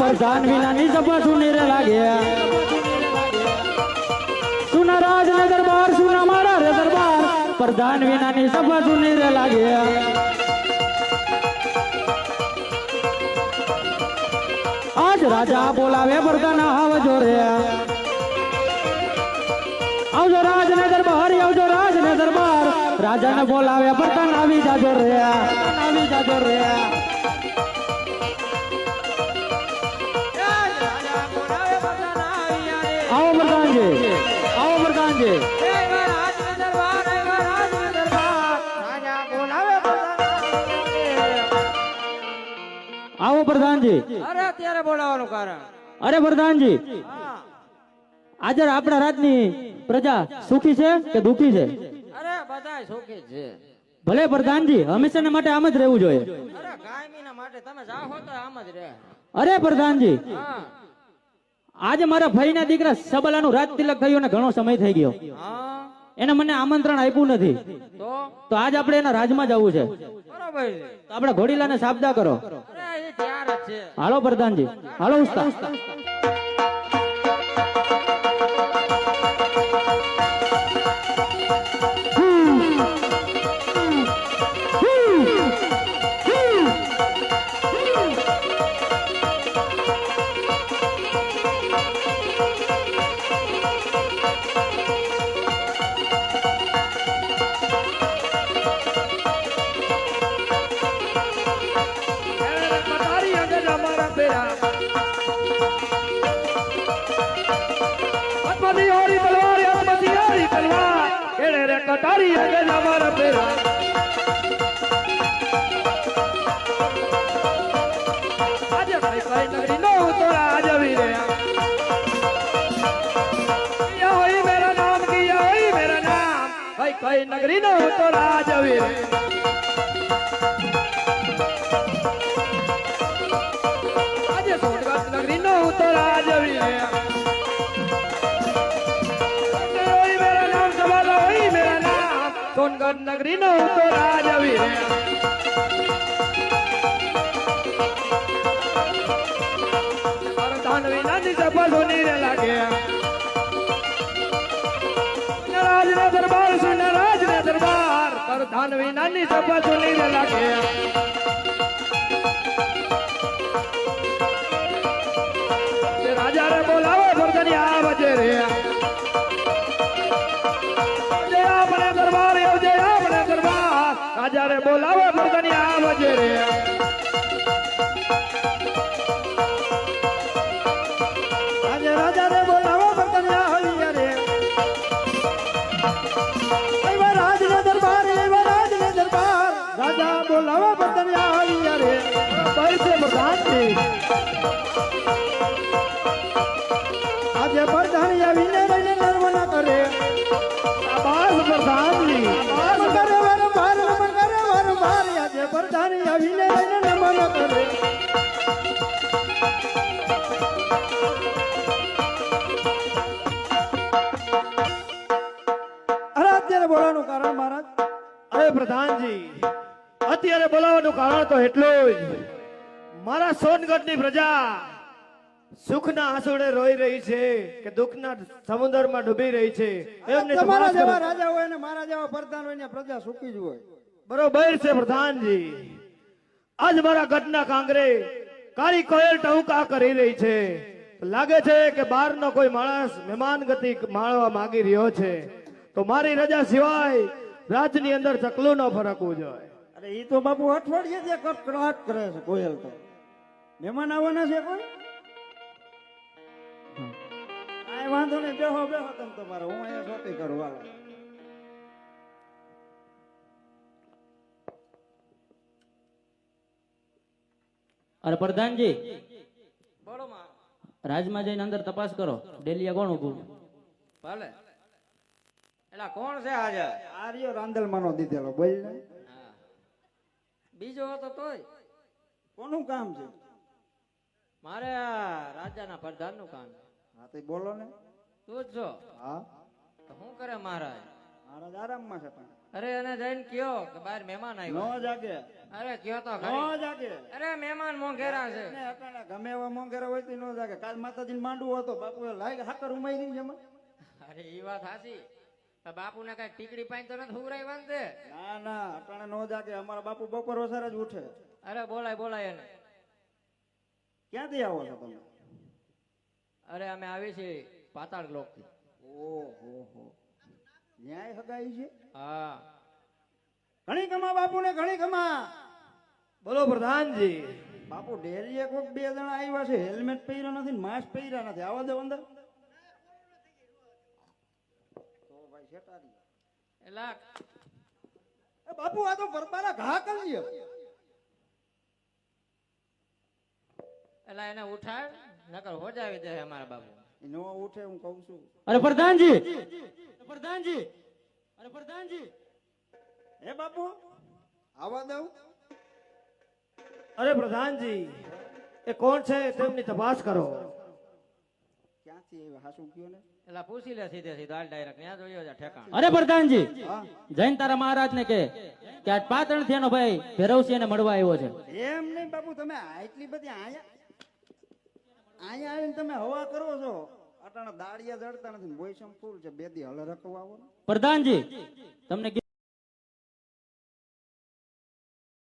प्रधान विनानी सभा सुनी रे लागे सुना राज ने दरबार सुना मारा रे दरबार प्रधान विनानी सभा सुनी रे लागे आज राजा बोलावे प्रधान आवजो रे आवजो राज ने दरबार आवजो राज ने दरबार राजा ने बोलावे प्रधान आवी जाजो रे आओ प्रधान जी आओ प्रधान जी आओ प्रधान जी અરે અત્યારે બોલાવાનું કારણ अरे प्रधान जी आज આપણા રાજની પ્રજા સુખી છે કે દુખી છે અરે બધાય સુખી છે ભલે પ્રધાનજી હંમેશા માટે આમ જ રહેવું જોઈએ અરે કાયમીના માટે તમે જાઓ તો આમ જ રહે અરે પ્રધાનજી હા આજે મારા ભાઈના દીકરા સબલાનું રાજ તિલક થયું ને ઘણો સમય થઈ ગયો હા એને મને આમંત્રણ આપ્યું નથી તો આજ આપણે એના રાજમાં જવું છે બરોબર છે તો આપણે ઘોડીલાને સાબદા કરો અરે એ તૈયાર જ છે હાલો પ્રધાનજી હાલો ઉસ્તાદ कटारी अगल हमारा पेरा आज भाई भाई नगरी नो तो आज वीरे किया होई मेरा नाम भाई भाई नगरी नो तो आज वीरे आज सोनगढ़ नगरी नो तो आज वीरे सोनगढ़ नगरी नो तो राजवी प्रधान विनानी सभा सुनी रे लागे राज ने दरबार सुन राज ने दरबार प्रधान विनानी सभा सुनी रे लागे राजा रे बोलावे बरदनिया बजे रे राजा रे बोलावे बरदनिया बजे रे राजा रे बोलावे बरदनिया होइया रे एवा राज ने दरबार राजा बोलावे बरदनिया होइया रे भाई से प्रधान जी आज प्रधान या विनय रैने नर्मना करे आवाज प्रधान जी आवाज करे प्रधान अभिनय नमन करे अरे અત્યારે બોલાવાનું કારણ મહારાજ અરે પ્રધાનજી અત્યારે બોલાવાનું કારણ તો એટલું જ મારા સોનગઢની પ્રજા સુખના આંસુડે રોઈ રહી છે કે દુઃખના સમુદ્રમાં ડૂબી રહી છે એમને તમારા જેવા રાજા હોય ને મારા જેવા પ્રધાન હોય ને પ્રજા સુખી જ હોય બરોબર છે પ્રધાનજી આજ મારા ગઢના કાંગરે કાળી કોયલ ટહુકા કરી રહી છે લાગે છે કે બહારનો કોઈ માણસ મહેમાન ગતિ માણવા માંગી રહ્યો છે તો મારી રજા સિવાય રાજની અંદર ચકલું ન ફરકવું જોઈએ અરે ઈ તો બાપુ અઠવાડિયે જે કટકડાટ કરે છે કોયલ તો મહેમાન આવવાના છે કોઈ કાંઈ વાંધો નહીં બેહો તમે તમારે હું અહીંયા શોપિંગ કરું હાલો અરે પ્રધાનજી બોલો માં રાજમાં જઈને અંદર તપાસ કરો ડેલિયા કોણ ઉભું ભલે એલા કોણ છે આજે આર્યો રાંદલમાનો દીધેલો બોલ ને બીજો હતો તોય કોનું કામ છે મારે રાજાના પ્રધાનનું કામ છે હા તો બોલો ને તું જ છો હા તો શું કરે મહારાજ મહારાજ આરામમાં છે પણ અરે એને જઈને કયો કે બહાર મહેમાન નો આવ્યા જાગે અરે કયો તો નો ખરી. જાગે અરે મહેમાન મોંઘેરા છે ને અટાણે ગમે એવા મોંઘેરા હોય તો નો જાગે કાલ માતાજીને માંડવો હતો બાપુએ લાઈ હાકર ઉમાઈ દીધી એમાં અરે ઈ વાત હાચી બાપુ ને કઈ ટીકડી પાઈ તો નથી હુવરાઈ વાંધે ના ના અટાણે નો જાગે અમારા બાપુ બપોર વસારે જ ઉઠે અરે બોલાય એને ક્યાંથી આવો છો તમે અરે અમે આવી છીએ પાતાળ લોક થી ઓહો હો ન્યાય હગાઈ છે હા ઘણી કમા બાપુ ને ઘણી કમા બોલો પ્રધાનજી. બાપુ ડેરીએ કોક બે જણા આવ્યા છે હેલ્મેટ પહેર્યો નથી ને માસ્ક પહેર્યા નથી આવા દો અંદર તો ભાઈ શેટારી એલા એ બાપુ આ તો બરબારા ઘા કરી લ્યો એલા એને ઉઠાડ નકર હોજાવી દે અમારા બાપુ એ નો ઉઠે હું કઉ છું અરે પ્રધાનજી પ્રધાનજી અરે પ્રધાનજી હે બાપુ આવા દઉં અરે પ્રધાનજી, એ કોણ છે તેમની તપાસ કરો. ક્યાંથી આવ્યા હાસુ કયો ને એલા પૂછી લે સીધે સીધો હાલ ડાયરેક્ટ ત્યાં જોયો છે ઠેકાણ અરે પ્રધાનજી હા જૈન તારા મહારાજ ને કે આજ પાટણ થી એનો ભાઈ ભેરવસિંહ ને મળવા આવ્યો છે. એમ નહીં બાપુ તમે આટલી બધી અહીંયા આવીને તમે હવા કરો છો અટાણા દાડિયા જડતા નથી બોયસમ ફૂલ છે બે દી હળ રખવા આવો ને પ્રધાનજી તમને